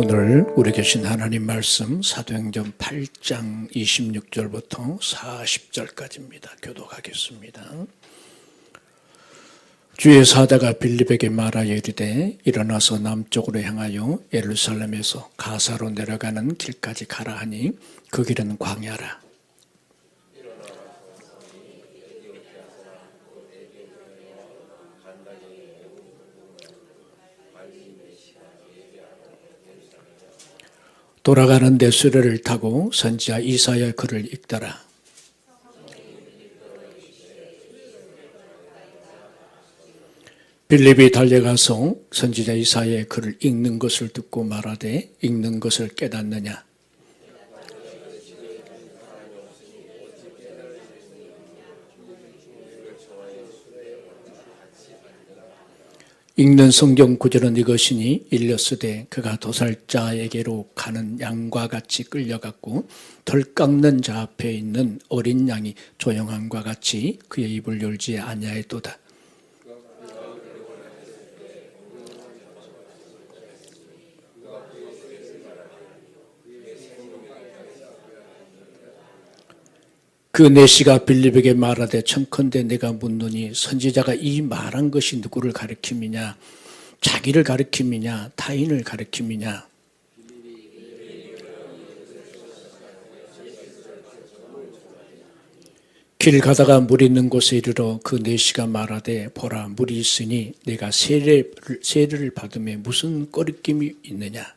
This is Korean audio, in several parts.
오늘 우리 계신 하나님 말씀 사도행전 8장 26절부터 40절까지입니다. 교독하겠습니다. 주의 사자가 빌립에게 말하여 이르되 일어나서 남쪽으로 향하여 예루살렘에서 가사로 내려가는 길까지 가라 하니 그 길은 광야라. 돌아가는데 수레를 타고 선지자 이사야의 글을 읽더라. 빌립이 달려가서 선지자 이사야의 글을 읽는 것을 듣고 말하되 읽는 것을 깨닫느냐? 읽는 성경 구절은 이것이니 일렀으되 그가 도살자에게로 가는 양과 같이 끌려갔고 덜 깎는 자 앞에 있는 어린 양이 조용함과 같이 그의 입을 열지 아니하였도다. 그 내시가 빌립에게 말하되 청컨대 내가 묻노니 선지자가 이 말한 것이 누구를 가리킴이냐? 자기를 가리킴이냐? 타인을 가리킴이냐? 길 가다가 물 있는 곳에 이르러 그 내시가 말하되 보라 물이 있으니 내가 세례를 받음에 무슨 꺼리낌이 있느냐?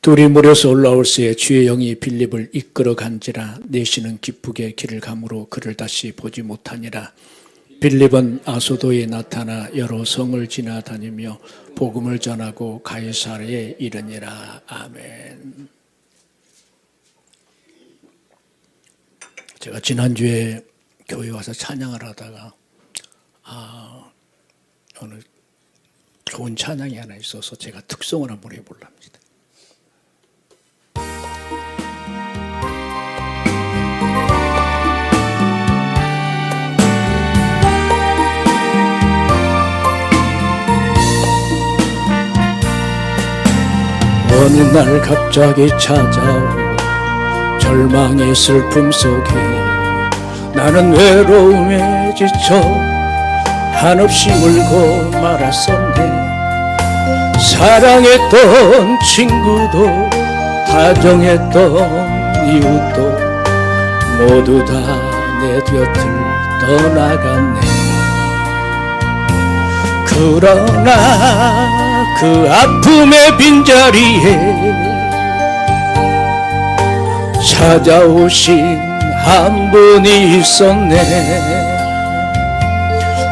둘이 모여서 올라올 새에 주의 영이 빌립을 이끌어 간지라 내시는 기쁘게 길을 가므로 그를 다시 보지 못하니라. 빌립은 아소도에 나타나 여러 성을 지나다니며 복음을 전하고 가이사랴에 이르니라. 아멘. 제가 지난주에 교회 와서 찬양을 하다가 어느 좋은 찬양이 하나 있어서 제가 특송을 한번 해보려 합니다. 어느 날 갑자기 찾아온 절망의 슬픔 속에 나는 외로움에 지쳐 한없이 울고 말았었네. 사랑했던 친구도 다정했던 이웃도 모두 다 내 곁을 떠나갔네. 그러나 그 아픔의 빈자리에 찾아오신 한 분이 있었네.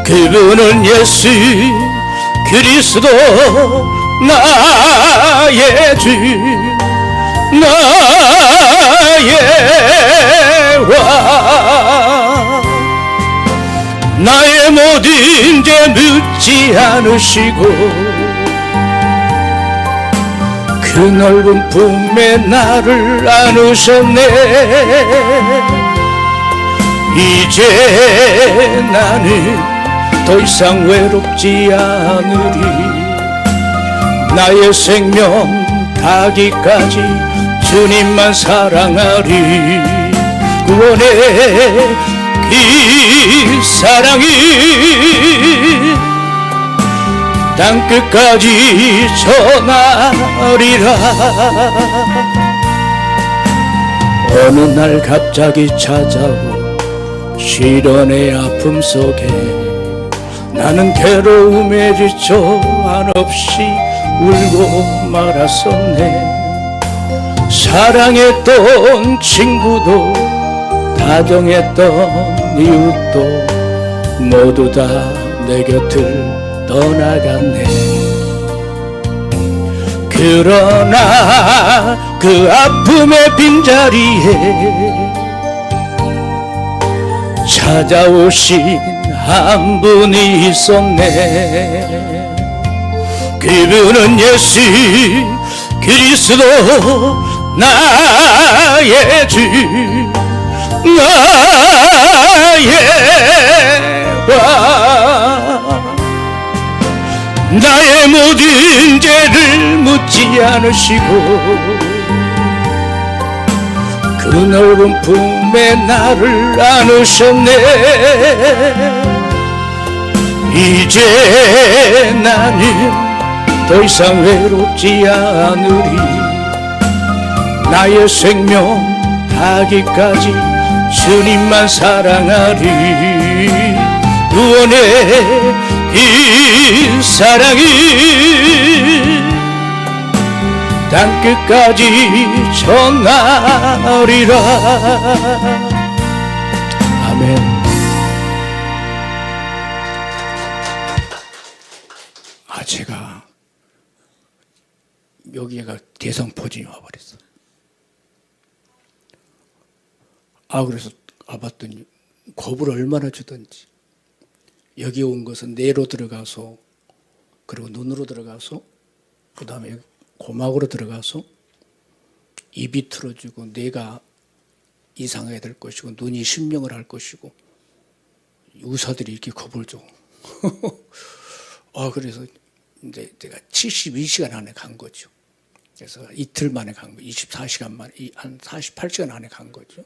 그분은 예수 그리스도 나의 주 나의 왕. 나의 모든 죄 묻지 않으시고 그 넓은 품에 나를 안으셨네. 이제 나는 더 이상 외롭지 않으리. 나의 생명 다기까지 주님만 사랑하리. 구원의 이 사랑이 땅끝까지 전하리라. 어느 날 갑자기 찾아온 시련의 아픔 속에 나는 괴로움에 지쳐 한없이 울고 말았었네. 사랑했던 친구도 다정했던 이웃도 모두 다 내 곁을 떠나갔네. 그러나 그 아픔의 빈자리에 찾아오신 한 분이 있었네. 그분은 예수 그리스도 나의 주 나의 감사해와 나의 모든 죄를 묻지 않으시고 그 넓은 품에 나를 안으셨네. 이제 나는 더 이상 외롭지 않으리. 나의 생명 다기까지 주님만 사랑하리. 구원의 이 사랑이 땅끝까지 전하리라. 아멘. 제가 여기가 대성포진이 와버렸어. 그래서 봤더니 겁을 얼마나 주던지. 여기 온 것은 뇌로 들어가서, 그리고 눈으로 들어가서, 그 다음에 고막으로 들어가서 입이 틀어지고 뇌가 이상하게 될 것이고 눈이 실명을 할 것이고 의사들이 이렇게 겁을 줘. 그래서 이제 제가 72시간 안에 간 거죠. 그래서 이틀 만에 간 거예요. 24시간 만에, 한 48시간 안에 간 거죠.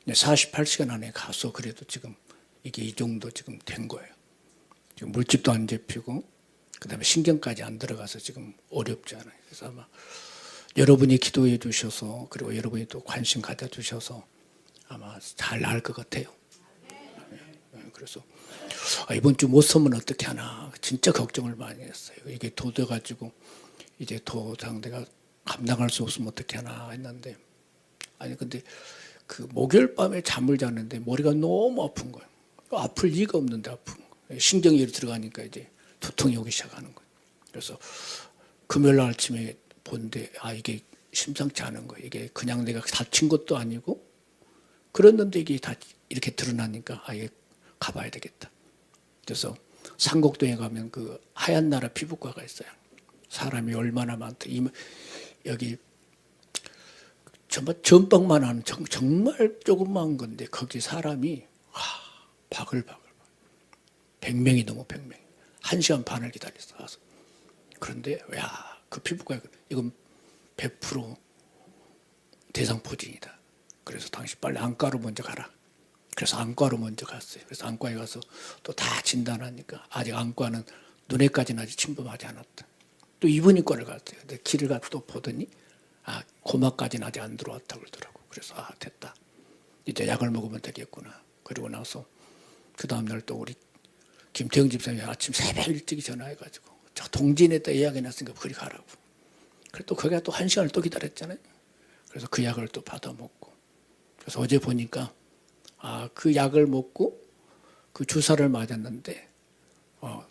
48시간 안에 가서 그래도 지금 이게 이 정도 지금 된 거예요. 지금 물집도 안 잡히고, 그 다음에 신경까지 안 들어가서 지금 어렵잖아요. 그래서 아마 여러분이 기도해 주셔서, 그리고 여러분이 또 관심 가져주셔서 아마 잘 나을 것 같아요. 그래서 이번 주 못 서면 어떻게 하나 진짜 걱정을 많이 했어요. 이게 도돼가지고 이제 도장 내가 감당할 수 없으면 어떻게 하나 했는데, 근데 그 목요일 밤에 잠을 자는데 머리가 너무 아픈 거예요. 아플 리가 없는데 아픈 거예요. 신경이 들어가니까 이제 두통이 오기 시작하는 거예요. 그래서 금요일 날 아침에 본데 이게 심상치 않은 거예요. 이게 그냥 내가 다친 것도 아니고 그랬는데 이게 다 이렇게 드러나니까 이게 가봐야 되겠다. 그래서 상곡동에 가면 그 하얀 나라 피부과가 있어요. 사람이 얼마나 많다. 여기 정말 전방만 하는 정말 조그만 건데 거기 사람이 바글바글 100명이 넘어 100명. 1시간 반을 기다렸어. 그런데 그 피부과 이건 100% 대상포진이다. 그래서 당신 빨리 안과로 먼저 가라. 그래서 안과로 먼저 갔어요. 그래서 안과에 가서 또 다 진단하니까 아직 안과는 눈에까지는 아직 침범하지 않았다. 또 이분인과를 갔어요. 근데 길을 또 보더니 고막까지는 아직 안 들어왔다고 그러더라고. 그래서 됐다. 이제 약을 먹으면 되겠구나. 그리고 나서 그 다음날 또 우리 김태형 집사님이 아침 새벽 일찍 전화해가지고 저 동진에다 예약해놨으니까 그리 가라고. 그래서 또 거기가 또 1시간을 또 기다렸잖아요. 그래서 그 약을 또 받아 먹고. 그래서 어제 보니까 그 약을 먹고 그 주사를 맞았는데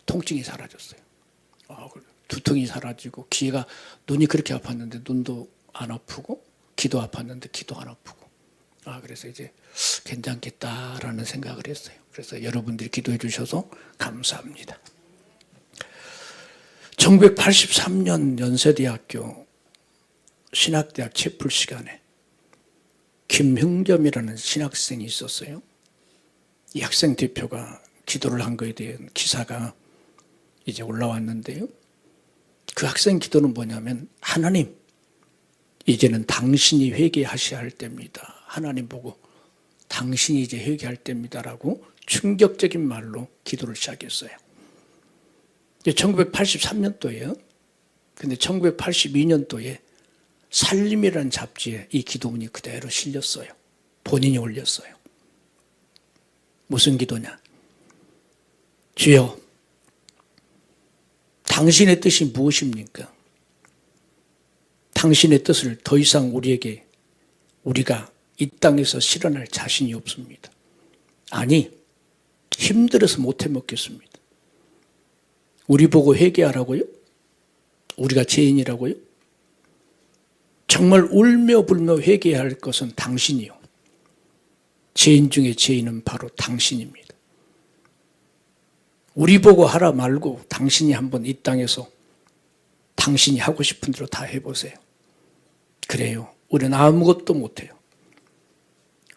통증이 사라졌어요. 두통이 사라지고 귀가 눈이 그렇게 아팠는데 눈도 안 아프고 귀도 아팠는데 귀도 안 아프고. 그래서 이제 괜찮겠다라는 생각을 했어요. 그래서 여러분들이 기도해 주셔서 감사합니다. 1983년 연세대학교 신학대학 채플 시간에 김흥점이라는 신학생이 있었어요. 이 학생 대표가 기도를 한 거에 대한 기사가 이제 올라왔는데요. 그 학생 기도는 뭐냐면, 하나님, 이제는 당신이 회개하셔야 할 때입니다. 하나님 보고 당신이 이제 회개할 때입니다라고 충격적인 말로 기도를 시작했어요. 1983년도예요. 근데 1982년도에 살림이라는 잡지에 이 기도문이 그대로 실렸어요. 본인이 올렸어요. 무슨 기도냐? 주여, 당신의 뜻이 무엇입니까? 당신의 뜻을 더 이상 우리가 이 땅에서 실현할 자신이 없습니다. 아니, 힘들어서 못해 먹겠습니다. 우리 보고 회개하라고요? 우리가 죄인이라고요? 정말 울며 불며 회개해야 할 것은 당신이요. 죄인 중에 죄인은 바로 당신입니다. 우리 보고 하라 말고 당신이 한번 이 땅에서 당신이 하고 싶은 대로 다 해보세요. 그래요. 우리는 아무것도 못해요.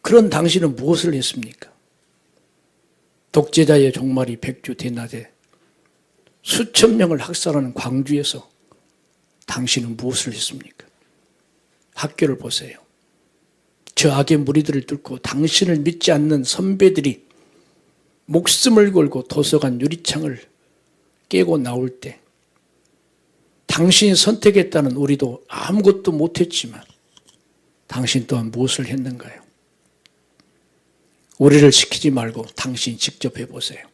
그런 당신은 무엇을 했습니까? 독재자의 종말이 백주 대낮에 수천 명을 학살하는 광주에서 당신은 무엇을 했습니까? 학교를 보세요. 저 악의 무리들을 뚫고 당신을 믿지 않는 선배들이 목숨을 걸고 도서관 유리창을 깨고 나올 때 당신이 선택했다는 우리도 아무것도 못했지만 당신 또한 무엇을 했는가요? 우리를 시키지 말고 당신이 직접 해보세요.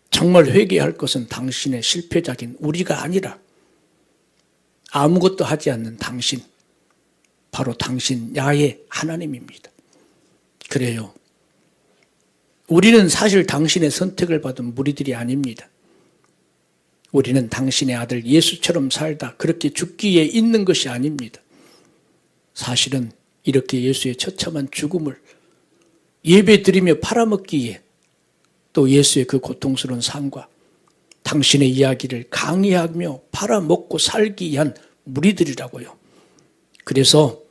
정말 회개할 것은 당신의 실패작인 우리가 아니라 아무것도 하지 않는 당신, 바로 당신 야훼 하나님입니다. 그래요. 우리는 사실 당신의 선택을 받은 무리들이 아닙니다. 우리는 당신의 아들 예수처럼 살다 그렇게 죽기에 있는 것이 아닙니다. 사실은 이렇게 예수의 처참한 죽음을 예배드리며 팔아먹기에 또 예수의 그 고통스러운 삶과 당신의 이야기를 강의하며 팔아먹고 살기 위한 무리들이라고요. 그래서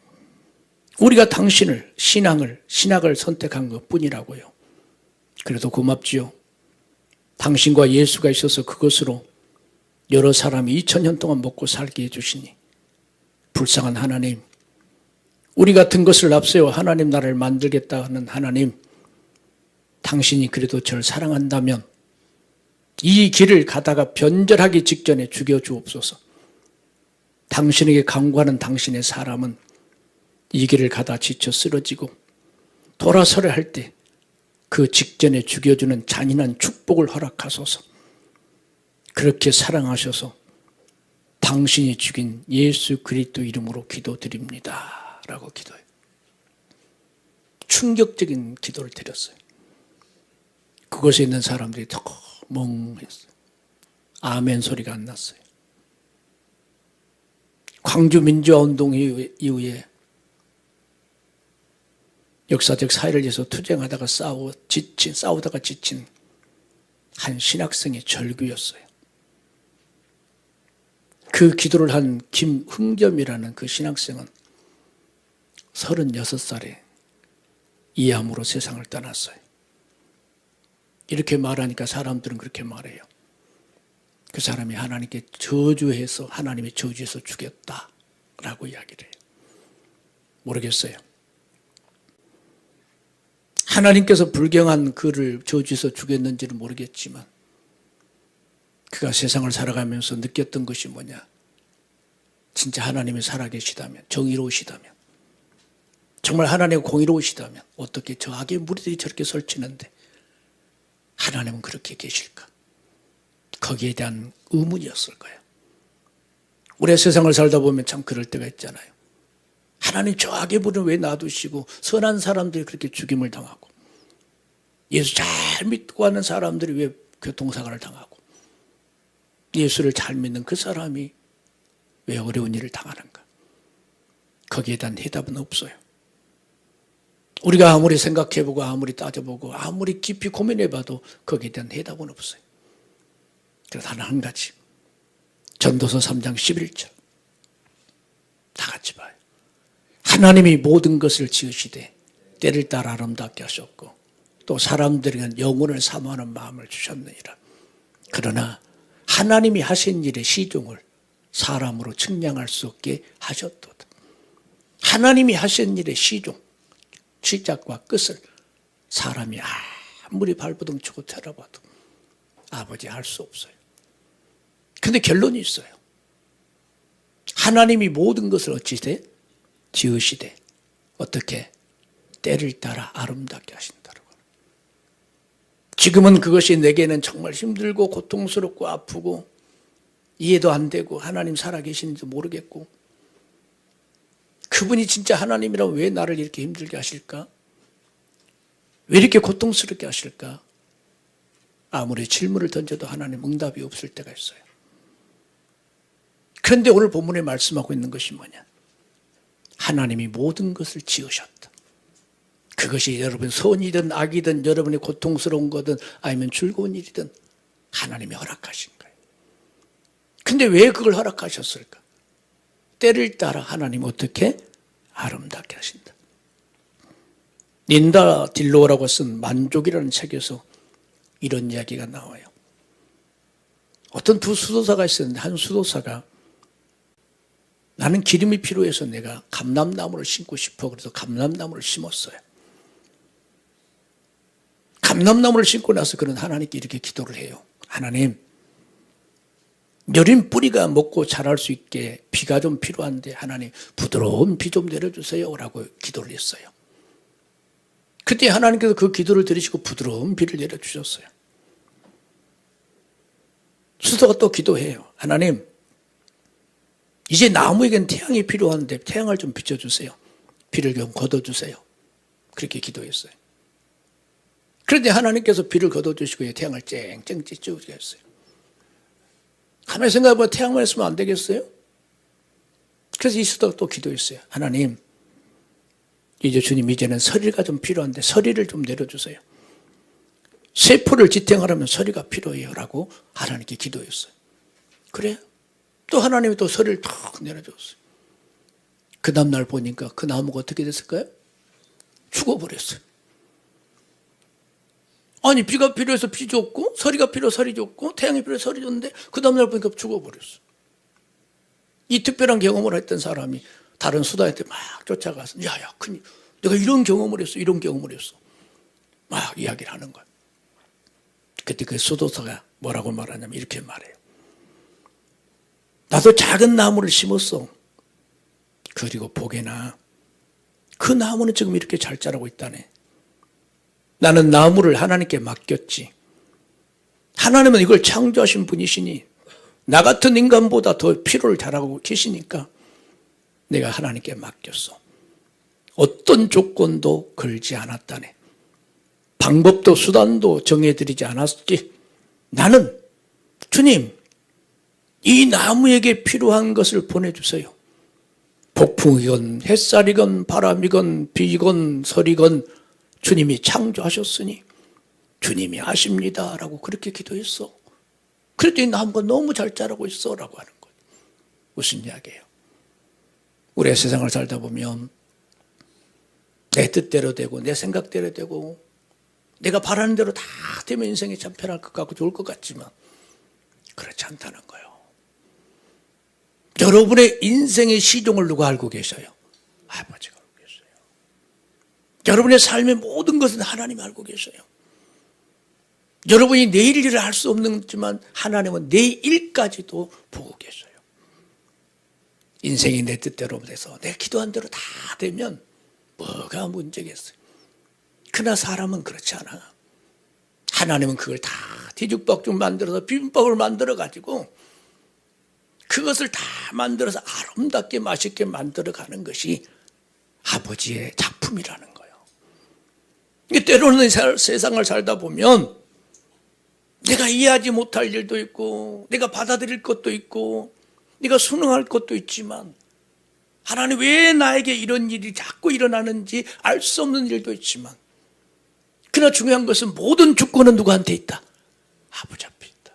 우리가 당신을 신학을 선택한 것뿐이라고요. 그래도 고맙지요. 당신과 예수가 있어서 그것으로 여러 사람이 2000년 동안 먹고 살게 해주시니 불쌍한 하나님, 우리 같은 것을 앞세워 하나님 나라를 만들겠다 하는 하나님, 당신이 그래도 저를 사랑한다면 이 길을 가다가 변절하기 직전에 죽여주옵소서. 당신에게 간구하는 당신의 사람은 이 길을 가다 지쳐 쓰러지고 돌아서려 할 때 그 직전에 죽여주는 잔인한 축복을 허락하소서. 그렇게 사랑하셔서 당신이 죽인 예수 그리스도 이름으로 기도드립니다. 라고 기도해요. 충격적인 기도를 드렸어요. 그곳에 있는 사람들이 더 멍했어요. 아멘 소리가 안 났어요. 광주 민주화 운동 이후에 역사적 사회를 위해서 투쟁하다가 싸우다가 지친 한 신학생의 절규였어요. 그 기도를 한 김흥점이라는 그 신학생은 36살에 이 암으로 세상을 떠났어요. 이렇게 말하니까 사람들은 그렇게 말해요. 그 사람이 하나님께 저주해서 하나님의 저주에서 죽였다라고 이야기를 해요. 모르겠어요. 하나님께서 불경한 그를 저주해서 죽였는지는 모르겠지만 그가 세상을 살아가면서 느꼈던 것이 뭐냐? 진짜 하나님이 살아계시다면, 정의로우시다면, 정말 하나님이 공의로우시다면 어떻게 저 악의 무리들이 저렇게 설치는데 하나님은 그렇게 계실까? 거기에 대한 의문이었을 거예요. 우리의 세상을 살다 보면 참 그럴 때가 있잖아요. 하나님 저 악의 무리를 왜 놔두시고 선한 사람들이 그렇게 죽임을 당하고 예수 잘 믿고 하는 사람들이 왜 교통사고를 당하고 예수를 잘 믿는 그 사람이 왜 어려운 일을 당하는가? 거기에 대한 해답은 없어요. 우리가 아무리 생각해보고 아무리 따져보고 아무리 깊이 고민해봐도 거기에 대한 해답은 없어요. 그래서 한 가지, 전도서 3장 11절 다 같이 봐요. 하나님이 모든 것을 지으시되 때를 따라 아름답게 하셨고 또 사람들에게 영혼을 사모하는 마음을 주셨느니라. 그러나 하나님이 하신 일의 시종을 사람으로 측량할 수 없게 하셨도다. 하나님이 하신 일의 시종, 시작과 끝을 사람이 아무리 발버둥 치고 테러봐도 아버지 알 수 없어요. 근데 결론이 있어요. 하나님이 모든 것을 어찌되 지으시되 어떻게 때를 따라 아름답게 하신다라고. 지금은 그것이 내게는 정말 힘들고 고통스럽고 아프고 이해도 안 되고 하나님 살아계시는지 모르겠고 그분이 진짜 하나님이라면 왜 나를 이렇게 힘들게 하실까? 왜 이렇게 고통스럽게 하실까? 아무리 질문을 던져도 하나님 응답이 없을 때가 있어요. 그런데 오늘 본문에 말씀하고 있는 것이 뭐냐? 하나님이 모든 것을 지으셨다. 그것이 여러분 선이든 악이든 여러분이 고통스러운 거든 아니면 즐거운 일이든 하나님이 허락하신 거예요. 근데 왜 그걸 허락하셨을까? 때를 따라 하나님 어떻게 아름답게 하신다. 린다 딜로라고 쓴 만족이라는 책에서 이런 이야기가 나와요. 어떤 두 수도사가 있었는데 한 수도사가 나는 기름이 필요해서 내가 감람나무를 심고 싶어 그래서 감람나무를 심었어요. 감람나무를 심고 나서 그는 하나님께 이렇게 기도를 해요. 하나님, 여린 뿌리가 먹고 자랄 수 있게 비가 좀 필요한데 하나님 부드러운 비 좀 내려주세요 라고 기도를 했어요. 그때 하나님께서 그 기도를 들으시고 부드러운 비를 내려주셨어요. 수도가 또 기도해요. 하나님, 이제 나무에겐 태양이 필요한데 태양을 좀 비춰주세요. 비를 좀 걷어주세요. 그렇게 기도했어요. 그런데 하나님께서 비를 걷어주시고 태양을 쨍쨍 찌우셨어요. 가만히 생각해보면 태양만 있으면 안 되겠어요? 그래서 이 수도가 또 기도했어요. 하나님, 이제 주님 이제는 서리가 좀 필요한데 서리를 좀 내려주세요. 세포를 지탱하려면 서리가 필요해요 라고 하나님께 기도했어요. 그래? 또 하나님이 또 서리를 탁 내려줬어요. 그 다음날 보니까 그 나무가 어떻게 됐을까요? 죽어버렸어요. 아니 비가 필요해서 비 줬고 서리가 필요해서 서리 줬고 태양이 필요해서 서리 줬는데 그 다음날 보니까 죽어버렸어요. 이 특별한 경험을 했던 사람이 다른 수다한테 막 쫓아가서 야야 내가 이런 경험을 했어 이런 경험을 했어 막 이야기를 하는 거야. 그때 그 수도사가 뭐라고 말하냐면 이렇게 말해요. 나도 작은 나무를 심었어. 그리고 보게나 그 나무는 지금 이렇게 잘 자라고 있다네. 나는 나무를 하나님께 맡겼지. 하나님은 이걸 창조하신 분이시니 나 같은 인간보다 더 필요를 잘하고 계시니까 내가 하나님께 맡겼어. 어떤 조건도 걸지 않았다네. 방법도 수단도 정해드리지 않았지. 나는 주님 이 나무에게 필요한 것을 보내주세요. 폭풍이건 햇살이건 바람이건 비건 설이건 주님이 창조하셨으니 주님이 아십니다 라고 그렇게 기도했어. 그래도 이 나무가 너무 잘 자라고 있어 라고 하는 거예요. 무슨 이야기예요? 우리가 세상을 살다 보면 내 뜻대로 되고 내 생각대로 되고 내가 바라는 대로 다 되면 인생이 참 편할 것 같고 좋을 것 같지만 그렇지 않다는 거예요. 여러분의 인생의 시종을 누가 알고 계셔요? 아버지가 알고 계셔요. 여러분의 삶의 모든 것은 하나님이 알고 계셔요. 여러분이 내일 일을 할 수 없지만 하나님은 내일까지도 보고 계셔요. 인생이 내 뜻대로 돼서 내 기도한 대로 다 되면 뭐가 문제겠어요. 그러나 사람은 그렇지 않아. 하나님은 그걸 다 뒤죽박죽 만들어서 비빔밥을 만들어가지고 그것을 다 만들어서 아름답게 맛있게 만들어가는 것이 아버지의 작품이라는 거예요. 때로는 세상을 살다 보면 내가 이해하지 못할 일도 있고 내가 받아들일 것도 있고 내가 순응할 것도 있지만 하나님 왜 나에게 이런 일이 자꾸 일어나는지 알 수 없는 일도 있지만 그러나 중요한 것은 모든 주권은 누구한테 있다? 아버지 앞에 있다.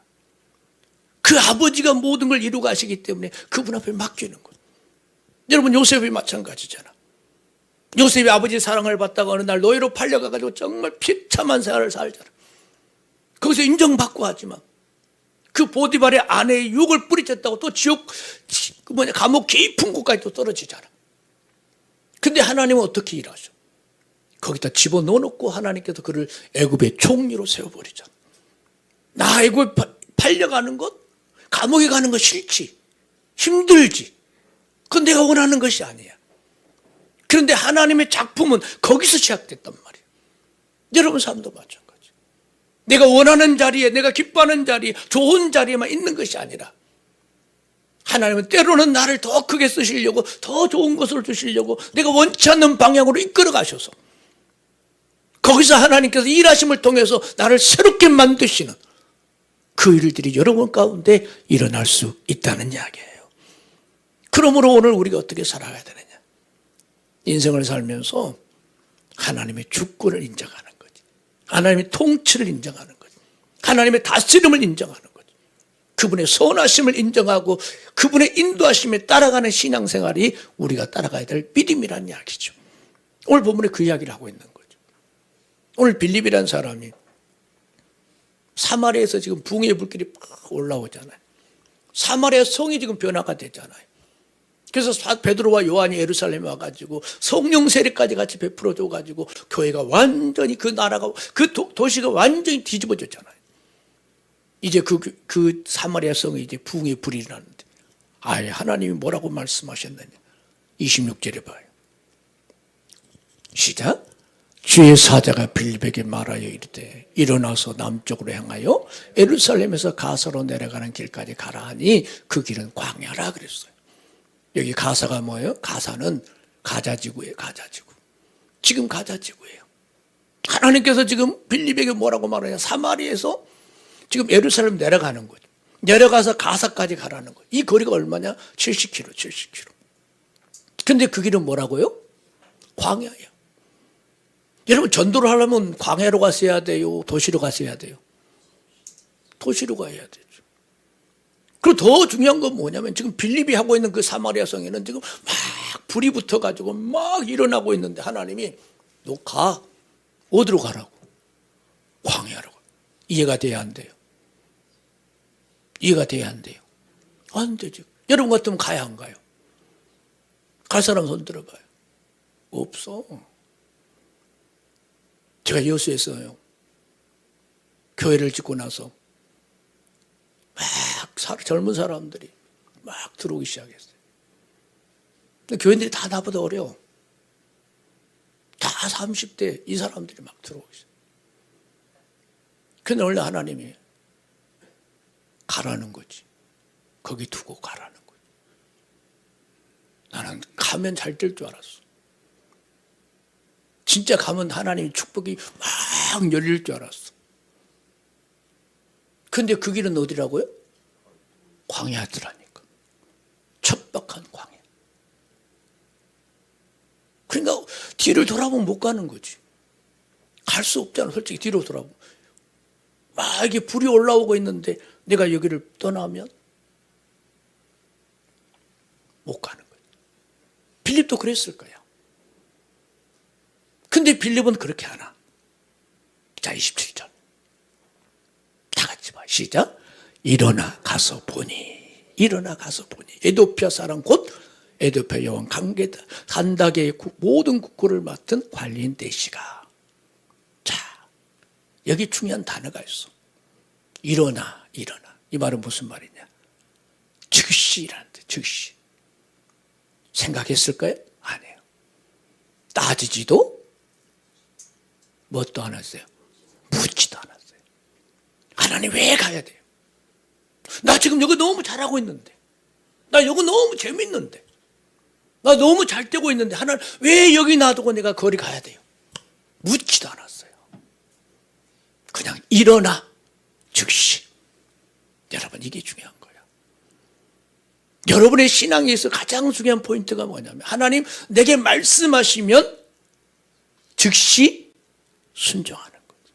그 아버지가 모든 걸 이루고 가시기 때문에 그분 앞에 맡기는 것. 여러분 요셉이 마찬가지잖아. 요셉이 아버지의 사랑을 받다가 어느 날 노예로 팔려가지고 정말 비참한 생활을 살잖아. 거기서 인정받고 하지만 그 보디발의 아내의 유혹을 뿌리쳤다고 또 감옥 깊은 곳까지 또 떨어지잖아. 근데 하나님은 어떻게 일하셔? 거기다 집어넣어놓고 하나님께서 그를 애굽의 총리로 세워버리잖아. 나 애굽에 팔려가는 것? 감옥에 가는 거 싫지. 힘들지. 그건 내가 원하는 것이 아니야. 그런데 하나님의 작품은 거기서 시작됐단 말이에요. 여러분 삶도 마찬가지. 내가 원하는 자리에, 내가 기뻐하는 자리에, 좋은 자리에만 있는 것이 아니라 하나님은 때로는 나를 더 크게 쓰시려고 더 좋은 것을 주시려고 내가 원치 않는 방향으로 이끌어 가셔서 거기서 하나님께서 일하심을 통해서 나를 새롭게 만드시는 그 일들이 여러분 가운데 일어날 수 있다는 이야기예요. 그러므로 오늘 우리가 어떻게 살아가야 되느냐? 인생을 살면서 하나님의 주권을 인정하는 거지. 하나님의 통치를 인정하는 거지. 하나님의 다스림을 인정하는 거지. 그분의 선하심을 인정하고 그분의 인도하심에 따라가는 신앙생활이 우리가 따라가야 될 믿음이라는 이야기죠. 오늘 본문에 그 이야기를 하고 있는 거죠. 오늘 빌립이라는 사람이 사마리아에서 지금 붕의 불길이 막 올라오잖아요. 사마리아 성이 지금 변화가 됐잖아요. 그래서 베드로와 요한이 예루살렘에 와가지고 성령 세례까지 같이 베풀어줘가지고 교회가 완전히 그 나라가 그 도시가 완전히 뒤집어졌잖아요. 이제 그 사마리아 성에 이제 붕의 불이 나는데, 아예 하나님이 뭐라고 말씀하셨느냐? 26절에 봐요. 시작. 주의 사자가 빌립에게 말하여 이르되 일어나서 남쪽으로 향하여 예루살렘에서 가사로 내려가는 길까지 가라 하니 그 길은 광야라 그랬어요. 여기 가사가 뭐예요? 가사는 가자지구예요. 가자지구. 지금 가자지구예요. 하나님께서 지금 빌립에게 뭐라고 말하냐? 사마리에서 지금 예루살렘 내려가는 거죠. 내려가서 가사까지 가라는 거예요. 이 거리가 얼마냐? 70km, 70km. 근데 그 길은 뭐라고요? 광야예요. 여러분, 전도를 하려면 광야로 가셔야 돼요? 도시로 가셔야 돼요? 도시로 가야 되죠. 그리고 더 중요한 건 뭐냐면 지금 빌립이 하고 있는 그 사마리아 성에는 지금 막 불이 붙어가지고 막 일어나고 있는데 하나님이 너 가. 어디로 가라고? 광야로 가. 이해가 돼야 안 돼요? 이해가 돼야 안 돼요? 안 되죠. 여러분 같으면 가야 안 가요? 갈 사람 손 들어봐요. 없어. 제가 여수에서요, 교회를 짓고 나서 막 젊은 사람들이 막 들어오기 시작했어요. 근데 교인들이 다 나보다 어려워. 다 30대 이 사람들이 막 들어오고 있어요. 근데 원래 하나님이 가라는 거지. 거기 두고 가라는 거지. 나는 가면 잘 될 줄 알았어. 진짜 가면 하나님의 축복이 막 열릴 줄 알았어. 근데 그 길은 어디라고요? 광야더라니까. 척박한 광야. 그러니까 뒤를 돌아보면 못 가는 거지. 갈 수 없잖아. 솔직히 뒤로 돌아보면. 막 이게 불이 올라오고 있는데 내가 여기를 떠나면 못 가는 거야. 빌립도 그랬을 거야. 근데 빌립은 그렇게 하나. 자, 27절. 다 같이 봐. 시작. 일어나 가서 보니. 일어나 가서 보니. 에도피아 사람 곧 에도피아 여왕 간다게의 모든 국고를 맡은 관리인 데시가. 자, 여기 중요한 단어가 있어. 일어나, 일어나. 이 말은 무슨 말이냐? 즉시라는데, 즉시. 생각했을까요? 아니에요. 따지지도 뭣도 안 했어요. 묻지도 않았어요. 하나님 왜 가야 돼요? 나 지금 여기 너무 잘하고 있는데. 나 여기 너무 재밌는데. 나 너무 잘 되고 있는데. 하나님 왜 여기 놔두고 내가 거리 가야 돼요? 묻지도 않았어요. 그냥 일어나. 즉시. 여러분, 이게 중요한 거예요. 여러분의 신앙에서 가장 중요한 포인트가 뭐냐면 하나님 내게 말씀하시면 즉시 순종하는 거죠.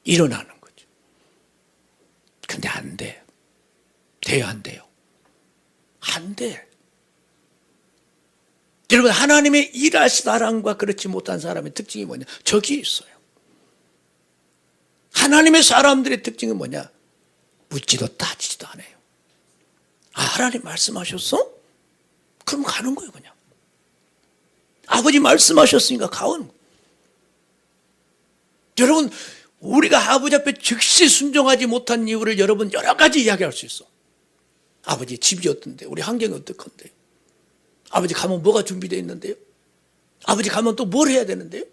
일어나는 거죠. 근데 안 돼. 돼요, 안 돼요? 안 돼. 여러분, 하나님의 일하신 사람과 그렇지 못한 사람의 특징이 뭐냐? 저기 있어요. 하나님의 사람들의 특징은 뭐냐? 묻지도 따지지도 않아요. 아, 하나님 말씀하셨어? 그럼 가는 거예요, 그냥. 아버지 말씀하셨으니까 가는 거예요. 여러분, 우리가 아버지 앞에 즉시 순종하지 못한 이유를 여러분 여러 가지 이야기할 수 있어. 아버지 집이 어떤데? 우리 환경이 어떡한데? 아버지 가면 뭐가 준비되어 있는데요? 아버지 가면 또 뭘 해야 되는데요?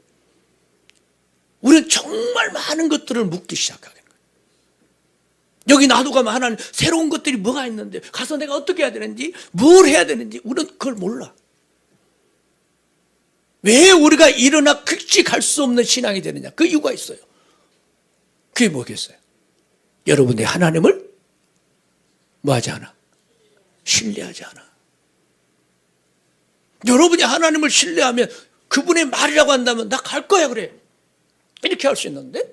우리는 정말 많은 것들을 묻기 시작하는 거예요. 여기 나도 가면 하나님 새로운 것들이 뭐가 있는데 가서 내가 어떻게 해야 되는지 뭘 해야 되는지 우리는 그걸 몰라. 왜 우리가 일어나 극시 갈 수 없는 신앙이 되느냐? 그 이유가 있어요. 그게 뭐겠어요? 여러분이 하나님을 뭐하지 않아? 신뢰하지 않아. 여러분이 하나님을 신뢰하면 그분의 말이라고 한다면 나 갈 거야 그래. 이렇게 할 수 있는데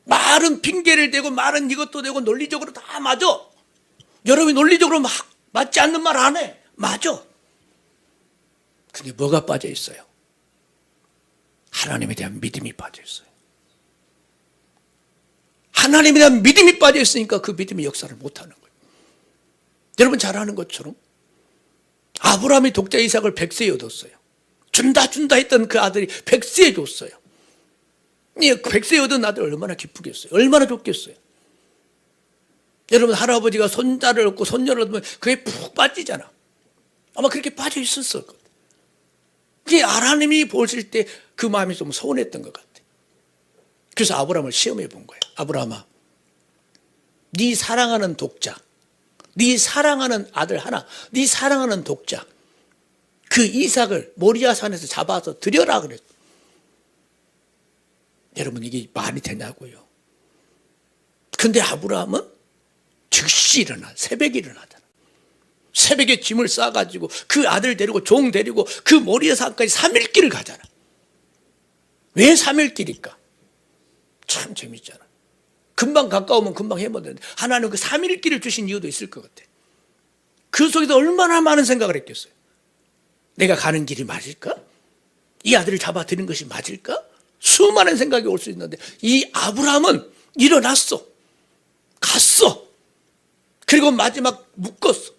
말은 핑계를 대고 말은 이것도 되고 논리적으로 다 맞아. 여러분이 논리적으로 맞지 않는 말 안 해. 맞아. 근데 뭐가 빠져 있어요? 하나님에 대한 믿음이 빠져 있어요. 하나님에 대한 믿음이 빠져 있으니까 그 믿음이 역사를 못하는 거예요. 여러분 잘 아는 것처럼 아브라함이 독자 이삭을 100세에 얻었어요. 준다 했던 그 아들이 100세에 줬어요. 100세에 얻은 아들 얼마나 기쁘겠어요. 얼마나 좋겠어요. 여러분 할아버지가 손자를 얻고 손녀를 얻으면 그게 푹 빠지잖아. 아마 그렇게 빠져 있었을 거예요. 그게 하나님이 보실 때 그 마음이 좀 서운했던 것 같아. 그래서 아브라함을 시험해 본 거예요. 아브라함아, 네 사랑하는 독자, 네 사랑하는 아들 하나, 네 사랑하는 독자, 그 이삭을 모리아산에서 잡아서 드려라 그랬어요. 여러분 이게 말이 되냐고요. 근데 아브라함은 즉시 일어나, 새벽에 일어나잖아. 새벽에 짐을 싸가지고 그 아들 데리고 종 데리고 그 모리아산까지 3일 길을 가잖아. 왜 3일 길일까? 참 재밌잖아. 금방 가까우면 금방 해면 되는데 하나님 그 3일 길을 주신 이유도 있을 것 같아. 그 속에서 얼마나 많은 생각을 했겠어요. 내가 가는 길이 맞을까? 이 아들을 잡아들인 것이 맞을까? 수많은 생각이 올 수 있는데 이 아브라함은 일어났어. 갔어. 그리고 마지막 묶었어.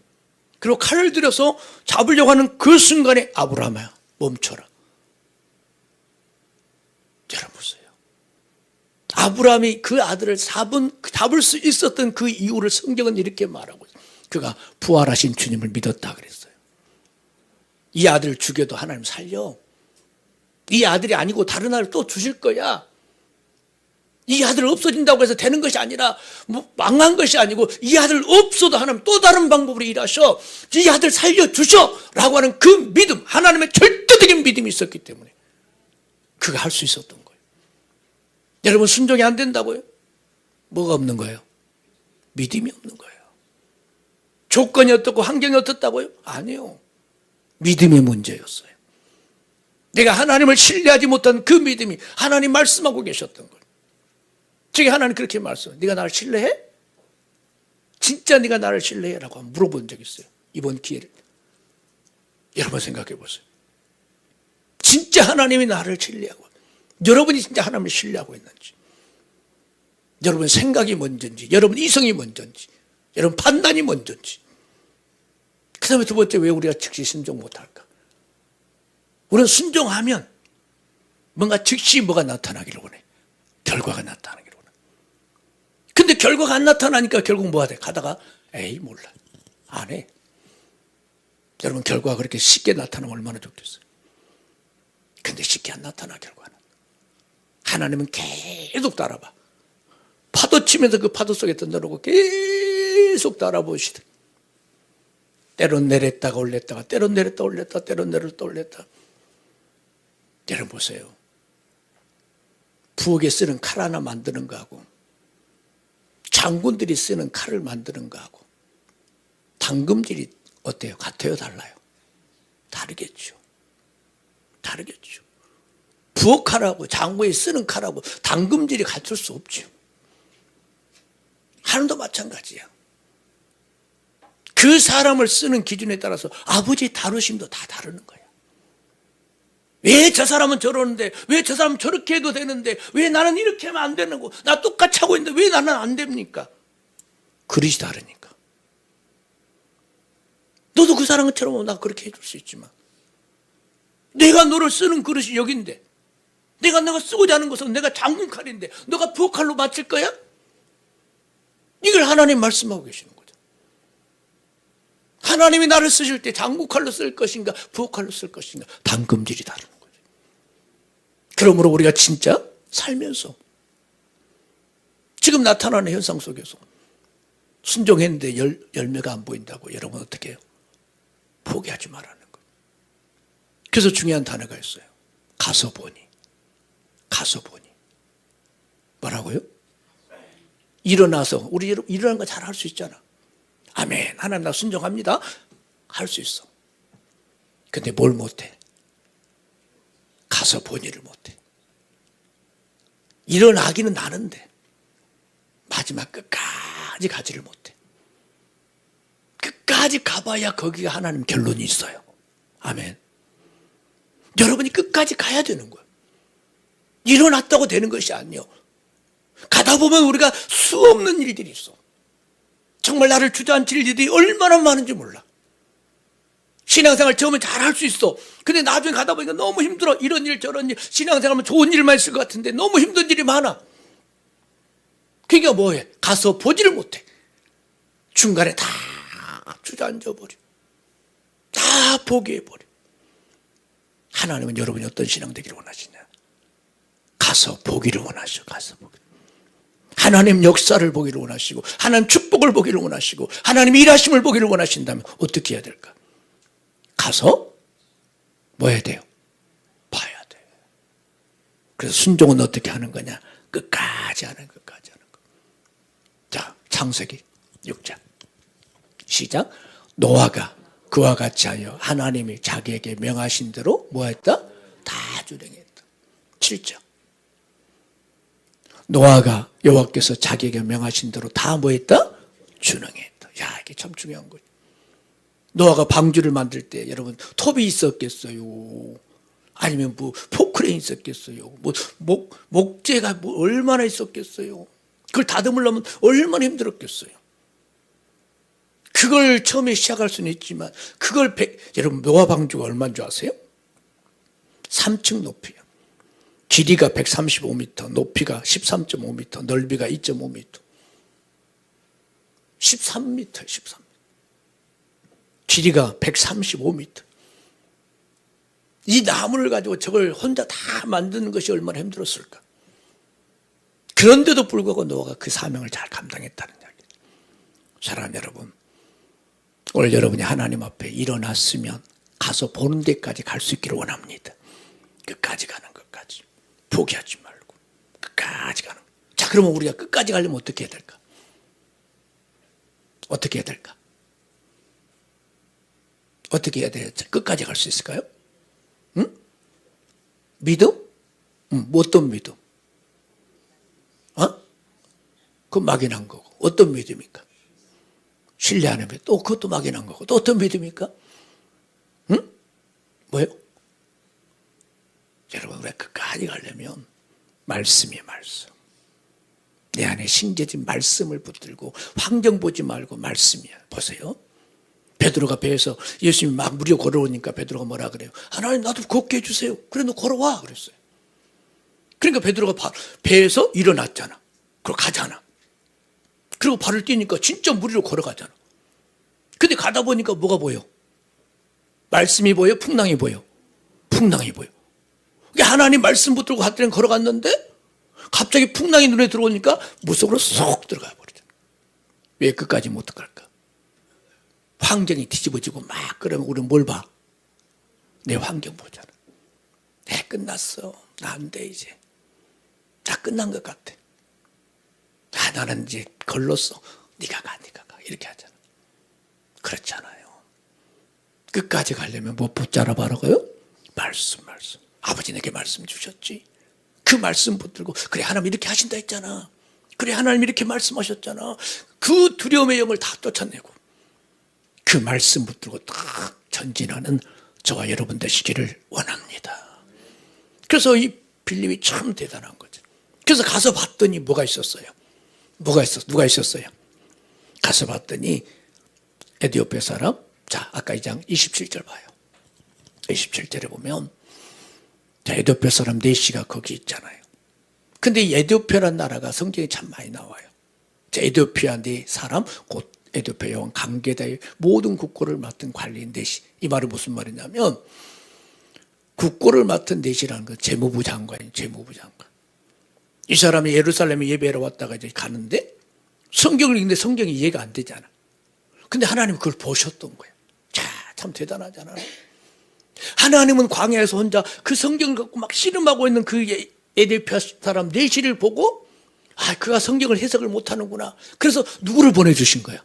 그리고 칼을 들여서 잡으려고 하는 그 순간에 아브라함아 멈춰라. 여러분 보세요. 아브라함이 그 아들을 잡을 수 있었던 그 이유를 성경은 이렇게 말하고 있어요. 그가 부활하신 주님을 믿었다 그랬어요. 이 아들을 죽여도 하나님 살려. 이 아들이 아니고 다른 아들을 또 주실 거야. 이 아들 없어진다고 해서 되는 것이 아니라 망한 것이 아니고 이 아들 없어도 하나님 또 다른 방법으로 일하셔. 이 아들 살려주셔 라고 하는 그 믿음, 하나님의 절대적인 믿음이 있었기 때문에 그가 할 수 있었던 거예요. 여러분 순종이 안 된다고요? 뭐가 없는 거예요? 믿음이 없는 거예요. 조건이 어떻고 환경이 어떻다고요? 아니요. 믿음의 문제였어요. 내가 하나님을 신뢰하지 못한 그 믿음이 하나님 말씀하고 계셨던 거예요. 저기 하나님 그렇게 말씀해요. 네가 나를 신뢰해? 진짜 네가 나를 신뢰해? 라고 물어본 적이 있어요. 이번 기회를. 여러분 생각해 보세요. 진짜 하나님이 나를 신뢰하고 여러분이 진짜 하나님을 신뢰하고 있는지, 여러분 생각이 먼저인지, 여러분 이성이 먼저인지, 여러분 판단이 먼저인지. 그 다음에 두 번째, 왜 우리가 즉시 순종 못할까? 우리는 순종하면 뭔가 즉시 뭐가 나타나기를 원해. 결과가 나타나기를 원해. 근데 결과가 안 나타나니까 결국 뭐가 돼? 가다가 에이 몰라 안 해. 여러분 결과가 그렇게 쉽게 나타나면 얼마나 좋겠어요. 근데 쉽게 안 나타나. 결과는 하나님은 계속 따라봐. 파도 치면서 그 파도 속에 던져놓고 계속 따라보시대. 때론 내렸다가 올렸다가, 때론 내렸다 올렸다, 때론 내렸다 올렸다. 여러분 보세요. 부엌에 쓰는 칼 하나 만드는 거하고 장군들이 쓰는 칼을 만드는 거하고 당금질이 어때요? 같아요? 달라요? 다르겠죠. 다르겠죠. 부엌 칼하고 장군이 쓰는 칼하고 당금질이 같을 수 없죠. 하나님도 마찬가지야. 그 사람을 쓰는 기준에 따라서 아버지의 다루심도 다 다르는 거야. 왜 저 사람은 저러는데, 왜 저 사람은 저렇게 해도 되는데, 왜 나는 이렇게 하면 안 되는 거, 나 똑같이 하고 있는데 왜 나는 안 됩니까? 그릇이 다르니까. 너도 그 사람처럼 나 그렇게 해줄 수 있지만, 내가 너를 쓰는 그릇이 여긴데, 내가 쓰고자 하는 것은 내가 장군 칼인데 너가 부엌 칼로 맞출 거야? 이걸 하나님 말씀하고 계시는 거죠. 하나님이 나를 쓰실 때 장군 칼로 쓸 것인가 부엌 칼로 쓸 것인가 당금질이 다르는 거죠. 그러므로 우리가 진짜 살면서 지금 나타나는 현상 속에서 순종했는데 열매가 안 보인다고 여러분 어떻게 해요? 포기하지 말라는 거예요. 그래서 중요한 단어가 있어요. 가서 보니. 가서 보니. 뭐라고요? 일어나서. 우리 일어나는 거 잘 할 수 있잖아. 아멘. 하나님 나 순종합니다. 할 수 있어. 근데 뭘 못해? 가서 보니를 못해. 일어나기는 나는데 마지막 끝까지 가지를 못해. 끝까지 가봐야 거기가 하나님 결론이 있어요. 아멘. 여러분이 끝까지 가야 되는 거예요. 일어났다고 되는 것이 아니요. 가다 보면 우리가 수없는 일들이 있어. 정말 나를 주저앉힐 일들이 얼마나 많은지 몰라. 신앙생활 처음에 잘할 수 있어. 근데 나중에 가다 보니까 너무 힘들어. 이런 일 저런 일. 신앙생활하면 좋은 일만 있을 것 같은데 너무 힘든 일이 많아. 그러니까 뭐해? 가서 보지를 못해. 중간에 다 주저앉아버려. 다 포기해버려. 하나님은 여러분이 어떤 신앙 되기를 원하시냐? 가서 보기를 원하셔. 가서 보기. 하나님 역사를 보기를 원하시고 하나님 축복을 보기를 원하시고 하나님 일하심을 보기를 원하신다면 어떻게 해야 될까? 가서 뭐 해야 돼요? 봐야 돼. 그래서 순종은 어떻게 하는 거냐? 끝까지 하는 끝까지 하는 거. 자, 창세기 6장 시작. 노아가 그와 같이 하여 하나님이 자기에게 명하신 대로 뭐 했다? 다 준행했다. 7장 노아가 여호와께서 자기에게 명하신 대로 다 뭐 했다? 준행했다. 야, 이게 참 중요한 거죠. 노아가 방주를 만들 때 여러분 톱이 있었겠어요? 아니면 뭐 포크레인 있었겠어요? 뭐 목재가 뭐 얼마나 있었겠어요? 그걸 다듬으려면 얼마나 힘들었겠어요? 그걸 처음에 시작할 수는 있지만 그걸 여러분 노아 방주가 얼마인 줄 아세요? 3층 높이요. 길이가 135m, 높이가 13.5m, 넓이가 2.5m. 13m, 13m. 길이가 135m. 이 나무를 가지고 저걸 혼자 다 만드는 것이 얼마나 힘들었을까. 그런데도 불구하고 노아가 그 사명을 잘 감당했다는 이야기죠. 사랑하는 여러분, 오늘 여러분이 하나님 앞에 일어났으면 가서 보는 데까지 갈 수 있기를 원합니다. 끝까지 가는 것까지. 포기하지 말고 끝까지 가는 것. 자, 그러면 우리가 끝까지 가려면 어떻게 해야 될까? 어떻게 해야 될까? 어떻게 해야 돼요? 끝까지 갈 수 있을까요? 응? 믿음? 응, 뭐 어떤 믿음? 그건 막연한 거고. 어떤 믿음입니까? 신뢰하는 믿음. 또 그것도 막연한 거고. 또 어떤 믿음입니까? 응? 뭐예요? 여러분, 우리가 끝까지 가려면 말씀이에요, 말씀. 내 안에 심겨진 말씀을 붙들고 환경 보지 말고 말씀이야. 보세요. 베드로가 배에서 예수님이 막 무려 걸어오니까 베드로가 뭐라 그래요? 하나님 나도 걷게 해주세요. 그래 너 걸어와 그랬어요. 그러니까 베드로가 배에서 일어났잖아. 그리고 가잖아. 그리고 발을 띄니까 진짜 무리로 걸어가잖아. 근데 가다 보니까 뭐가 보여? 말씀이 보여? 풍랑이 보여? 풍랑이 보여. 하나님 말씀 붙들고 갔더니 걸어갔는데 갑자기 풍랑이 눈에 들어오니까 물속으로 쏙 들어가 버리잖아. 왜 끝까지 못 들어갈까? 환경이 뒤집어지고 막 그러면 우리는 뭘 봐? 내 환경 보잖아. 끝났어. 나 안 돼 이제. 다 끝난 것 같아. 나는 이제 걸렀어. 네가 가. 이렇게 하잖아. 그렇잖아요. 끝까지 가려면 뭐 붙잡아라고요? 말씀. 아버지 내게 말씀 주셨지. 그 말씀 붙들고 그래 하나님 이렇게 하신다 했잖아. 그래 하나님 이렇게 말씀하셨잖아. 그 두려움의 영을 다 쫓아내고 그 말씀 붙들고 딱 전진하는 저와 여러분 되시기를 원합니다. 그래서 이 빌립이 참 대단한 거죠. 그래서 가서 봤더니 뭐가 있었어요? 누가 있었어요? 가서 봤더니 에디오피아 사람. 자, 아까 2장 27절 봐요. 27절에 보면 자, 에디오피아 사람 4씨가 거기 있잖아요. 근데 이 에디오피아라는 나라가 성경에 참 많이 나와요. 자, 에디오피아 4사람, 곧 에디오피아 여왕 감게다의 모든 국고를 맡은 관리인 4씨. 이 말은 무슨 말이냐면 국고를 맡은 4씨라는 건 재무부 장관이에요. 재무부 장관. 이 사람이 예루살렘에 예배하러 왔다가 이제 가는데 성경을 읽는데 성경이 이해가 안 되잖아. 근데 하나님은 그걸 보셨던 거야. 자, 참 대단하잖아. 하나님은 광야에서 혼자 그 성경을 갖고 막 씨름하고 있는 그 에디오피아 사람 4씨를 보고 그가 성경을 해석을 못하는구나. 그래서 누구를 보내주신 거야?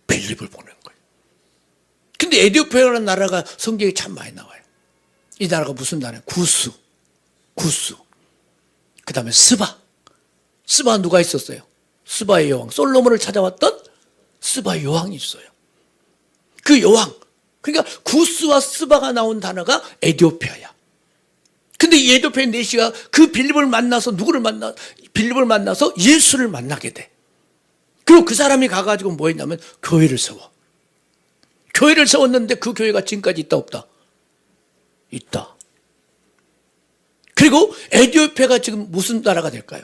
빌립을 보낸 거예요. 근데 에디오피아라는 나라가 성경에 참 많이 나와요. 이 나라가 무슨 나라예요? 구스. 그 다음에 스바 누가 있었어요? 스바의 여왕. 솔로몬을 찾아왔던 스바의 여왕이 있어요. 그 여왕. 그러니까 구스와 스바가 나온 단어가 에디오피아야. 근데 이 에도페 네시가 그 빌립을 만나서 빌립을 만나서 예수를 만나게 돼. 그리고 그 사람이 가가지고 뭐 했냐면 교회를 세워. 교회를 세웠는데 그 교회가 지금까지 있다 없다? 있다. 그리고 에티오피아가 지금 무슨 나라가 될까요?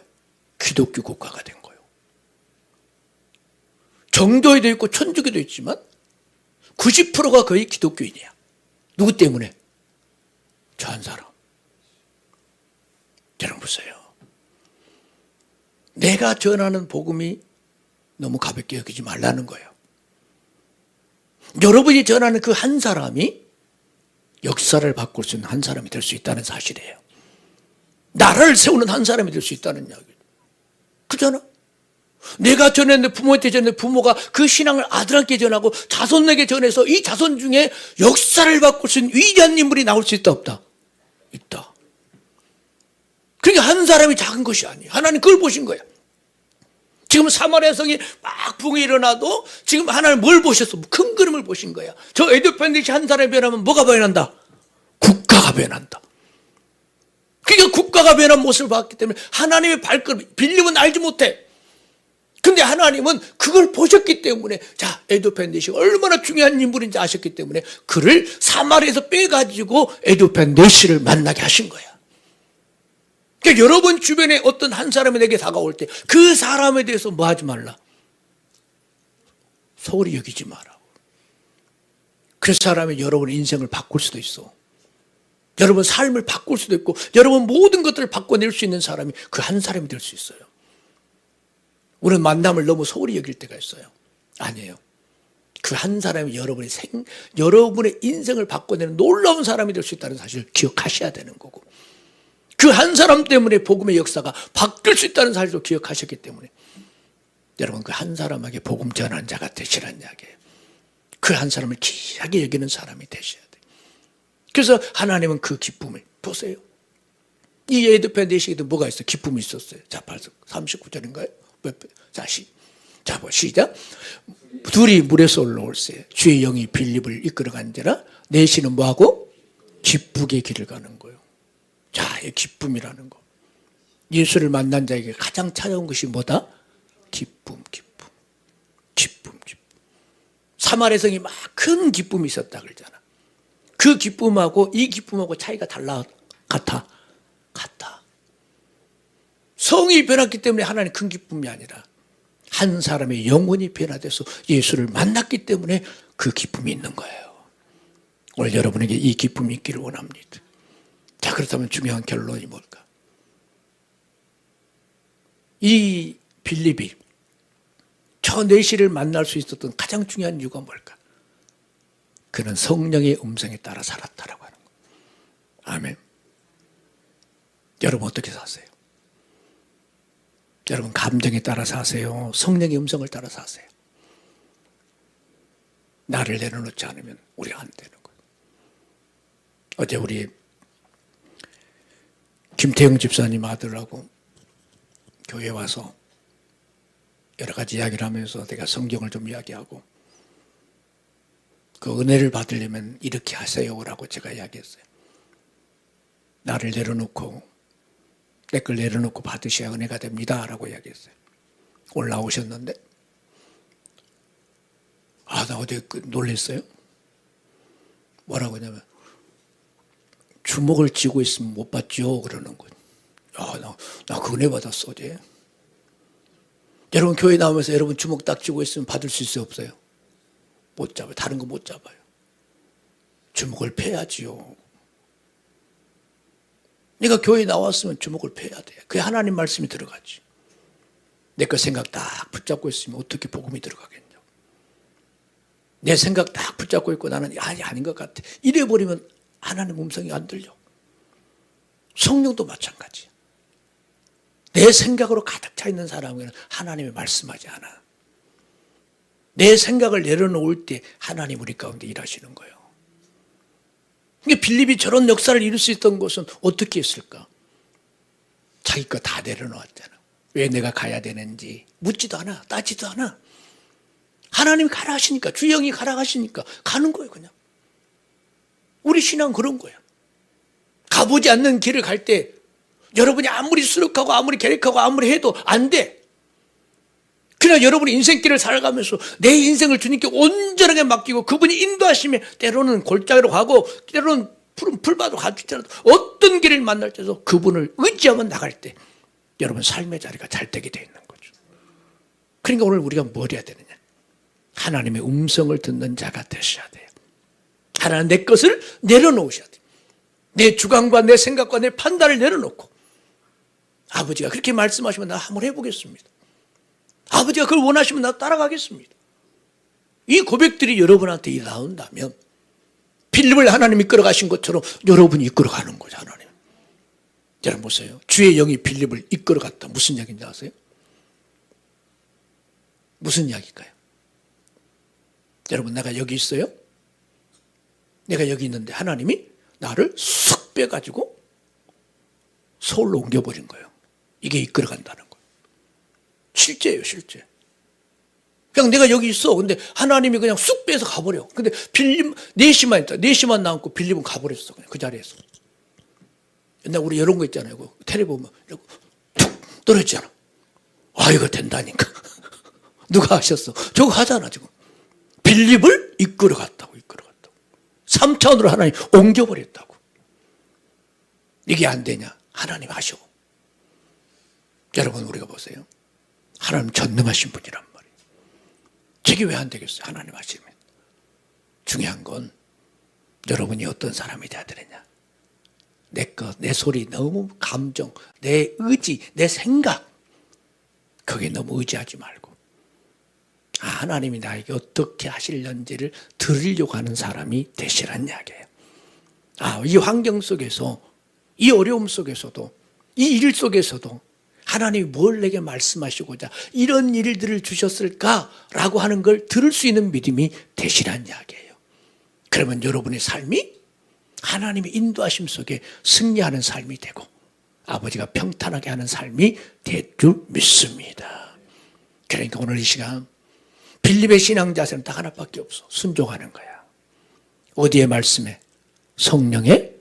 기독교 국가가 된 거예요. 정교회도 있고 천주교도 있지만 90%가 거의 기독교인이야. 누구 때문에? 저 한 사람. 여러분 보세요. 내가 전하는 복음이 너무 가볍게 여기지 말라는 거예요. 여러분이 전하는 그 한 사람이 역사를 바꿀 수 있는 한 사람이 될 수 있다는 사실이에요. 나라를 세우는 한 사람이 될 수 있다는 이야기예요. 그잖아. 내가 전했는데 부모한테 전했는데 부모가 그 신앙을 아들한테 전하고 자손에게 전해서 이 자손 중에 역사를 바꿀 수 있는 위대한 인물이 나올 수 있다 없다? 있다. 그러니까 한 사람이 작은 것이 아니에요. 하나님 그걸 보신 거예요. 지금 사마리아 성이 막 붕이 일어나도 지금 하나님 뭘 보셨어? 큰 그림을 보신 거야. 저 에도펜데시 한 사람이 변하면 뭐가 변한다? 국가가 변한다. 그러니까 국가가 변한 모습을 봤기 때문에 하나님의 발걸음, 빌립은 알지 못해. 근데 하나님은 그걸 보셨기 때문에 자, 에도펜데시가 얼마나 중요한 인물인지 아셨기 때문에 그를 사마리아에서 빼가지고 에도펜데시를 만나게 하신 거야. 그러니까 여러분 주변에 어떤 한 사람이 내게 다가올 때 그 사람에 대해서 뭐 하지 말라? 소홀히 여기지 마라. 그 사람이 여러분의 인생을 바꿀 수도 있어. 여러분 삶을 바꿀 수도 있고 여러분 모든 것들을 바꿔낼 수 있는 사람이 그 한 사람이 될 수 있어요. 우리는 만남을 너무 소홀히 여길 때가 있어요. 아니에요. 그 한 사람이 여러분의 인생을 바꿔내는 놀라운 사람이 될 수 있다는 사실을 기억하셔야 되는 거고 그 한 사람 때문에 복음의 역사가 바뀔 수 있다는 사실도 기억하셨기 때문에 여러분 그 한 사람에게 복음 전하는 자가 되시라는 이야기예요. 그 한 사람을 귀하게 여기는 사람이 되셔야 돼요. 그래서 하나님은 그 기쁨을 보세요. 이 에도펜데시에도 뭐가 있어요? 기쁨이 있었어요. 자, 39절인가요? 자, 시작. 둘이 물에서 올라올세. 주의 영이 빌립을 이끌어간지라 내시는 뭐하고? 기쁘게 길을 가는 거예요. 자, 이 기쁨이라는 거. 예수를 만난 자에게 가장 찾아온 것이 뭐다? 기쁨. 사마리아 성이 막 큰 기쁨이 있었다 그러잖아. 그 기쁨하고 이 기쁨하고 차이가 같아. 성이 변했기 때문에 하나님 큰 기쁨이 아니라 한 사람의 영혼이 변화돼서 예수를 만났기 때문에 그 기쁨이 있는 거예요. 오늘 여러분에게 이 기쁨이 있기를 원합니다. 자, 그렇다면 중요한 결론이 뭘까? 이 빌립이 저 내시를 만날 수 있었던 가장 중요한 이유가 뭘까? 그는 성령의 음성에 따라 살았다라고 하는 거예요. 아멘. 여러분 어떻게 사세요? 여러분 감정에 따라 사세요? 성령의 음성을 따라 사세요? 나를 내려놓지 않으면 우리가 안 되는 거예요. 어제 우리 김태형 집사님 아들하고 교회에 와서 여러 가지 이야기를 하면서 내가 성경을 좀 이야기하고 그 은혜를 받으려면 이렇게 하세요라고 제가 이야기했어요. 나를 내려놓고 내 걸 내려놓고 받으셔야 은혜가 됩니다라고 이야기했어요. 올라오셨는데 나 어제 놀랐어요. 뭐라고 하냐면 주먹을 쥐고 있으면 못 받죠 그러는 거예요. 나 그 은혜 받았어 어제. 여러분 교회 나오면서 여러분 주먹 딱 쥐고 있으면 받을 수 있어요 없어요? 못 잡아요. 다른 거 못 잡아요. 주먹을 펴야지요. 내가 교회 나왔으면 주먹을 펴야 돼. 그게 하나님 말씀이 들어가지. 내 거 생각 딱 붙잡고 있으면 어떻게 복음이 들어가겠냐. 내 생각 딱 붙잡고 있고 나는 아닌 것 같아. 이래버리면 하나님 음성이 안 들려. 성령도 마찬가지. 내 생각으로 가득 차 있는 사람에게는 하나님이 말씀하지 않아. 내 생각을 내려놓을 때 하나님 우리 가운데 일하시는 거예요. 그러니까 빌립이 저런 역사를 이룰 수 있던 것은 어떻게 했을까? 자기 거 다 내려놓았잖아. 왜 내가 가야 되는지 묻지도 않아. 따지도 않아. 하나님이 가라 하시니까 주영이 가라 하시니까 가는 거예요 그냥. 우리 신앙은 그런 거예요. 가보지 않는 길을 갈 때 여러분이 아무리 수력하고 아무리 계획하고 아무리 해도 안 돼. 그러나 여러분이 인생길을 살아가면서 내 인생을 주님께 온전하게 맡기고 그분이 인도하시면 때로는 골짜기로 가고 때로는 푸른 풀밭으로 갈지라도 어떤 길을 만날 때도 그분을 의지하면 나갈 때 여러분 삶의 자리가 잘 되게 되어 있는 거죠. 그러니까 오늘 우리가 뭘 해야 되느냐? 하나님의 음성을 듣는 자가 되셔야 돼요. 하나님 내 것을 내려놓으셔야 돼요. 내 주관과 내 생각과 내 판단을 내려놓고 아버지가 그렇게 말씀하시면 나 한번 해보겠습니다. 아버지가 그걸 원하시면 나 따라가겠습니다. 이 고백들이 여러분한테 나온다면 필립을 하나님이 이끌어 가신 것처럼 여러분이 이끌어 가는 거죠. 하나님. 여러분 보세요. 주의 영이 필립을 이끌어 갔다. 무슨 이야기인지 아세요? 무슨 이야기일까요? 여러분 내가 여기 있어요? 내가 여기 있는데 하나님이 나를 쑥 빼가지고 서울로 옮겨버린 거예요. 이게 이끌어 간다는 거예요. 실제예요, 실제. 그냥 내가 여기 있어. 근데 하나님이 그냥 쑥 빼서 가버려. 근데 빌립, 4시만 있다. 4시만 남고 빌립은 가버렸어. 그냥 그 자리에서. 옛날 우리 이런 거 있잖아요. 텔레 보면 툭 떨어지잖아. 아, 이거 된다니까. 누가 하셨어? 저거 하잖아, 지금. 빌립을 이끌어 갔다고, 이끌어 갔다고. 3차원으로 하나님 옮겨버렸다고. 이게 안 되냐? 하나님 하셔. 여러분, 우리가 보세요. 하나님 전능하신 분이란 말이에요. 저게 왜 안 되겠어요? 하나님 하시면. 중요한 건 여러분이 어떤 사람이 돼야 되느냐. 내 것, 내 소리, 너무 감정, 내 의지, 내 생각. 거기에 너무 의지하지 말고. 아, 하나님이 나에게 어떻게 하실런지를 들으려고 하는 사람이 되시란 이야기예요. 아, 이 환경 속에서, 이 어려움 속에서도, 이 일 속에서도 하나님이 뭘 내게 말씀하시고자 이런 일들을 주셨을까라고 하는 걸 들을 수 있는 믿음이 되시란 이야기예요. 그러면 여러분의 삶이 하나님의 인도하심 속에 승리하는 삶이 되고 아버지가 평탄하게 하는 삶이 될 줄 믿습니다. 그러니까 오늘 이 시간 빌립의 신앙 자세는 딱 하나밖에 없어. 순종하는 거야. 어디에 말씀에? 성령의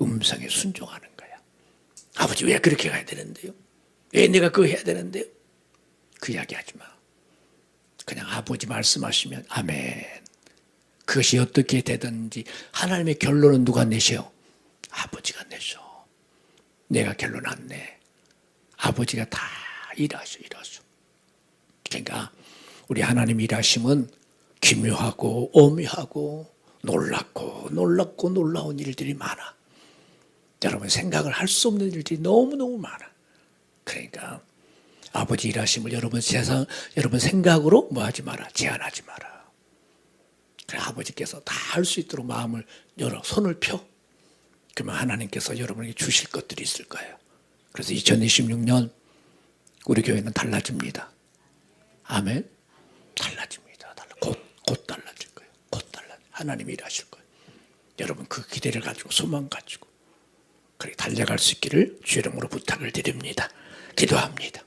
음성에 순종하는 거야. 아버지 왜 그렇게 가야 되는데요? 왜 내가 그거 해야 되는데요? 그 이야기 하지 마. 그냥 아버지 말씀하시면 아멘. 그것이 어떻게 되든지 하나님의 결론은 누가 내셔? 아버지가 내셔. 내가 결론 안 내. 아버지가 다 일하셔. 그러니까 우리 하나님 일하심은 기묘하고 오묘하고 놀랍고 놀라운 일들이 많아. 여러분 생각을 할 수 없는 일들이 너무너무 많아. 그러니까 아버지 일하심을 여러분 생각으로 뭐 하지 마라. 제한하지 마라. 그래 아버지께서 다 할 수 있도록 마음을 열어 손을 펴. 그러면 하나님께서 여러분에게 주실 것들이 있을 거예요. 그래서 2026년 우리 교회는 달라집니다. 아멘. 달라집니다. 곧 달라질 거예요. 하나님이 일하실 거예요. 여러분 그 기대를 가지고 소망 가지고 그렇게 달려갈 수 있기를 주 이름으로 부탁을 드립니다. 기도합니다.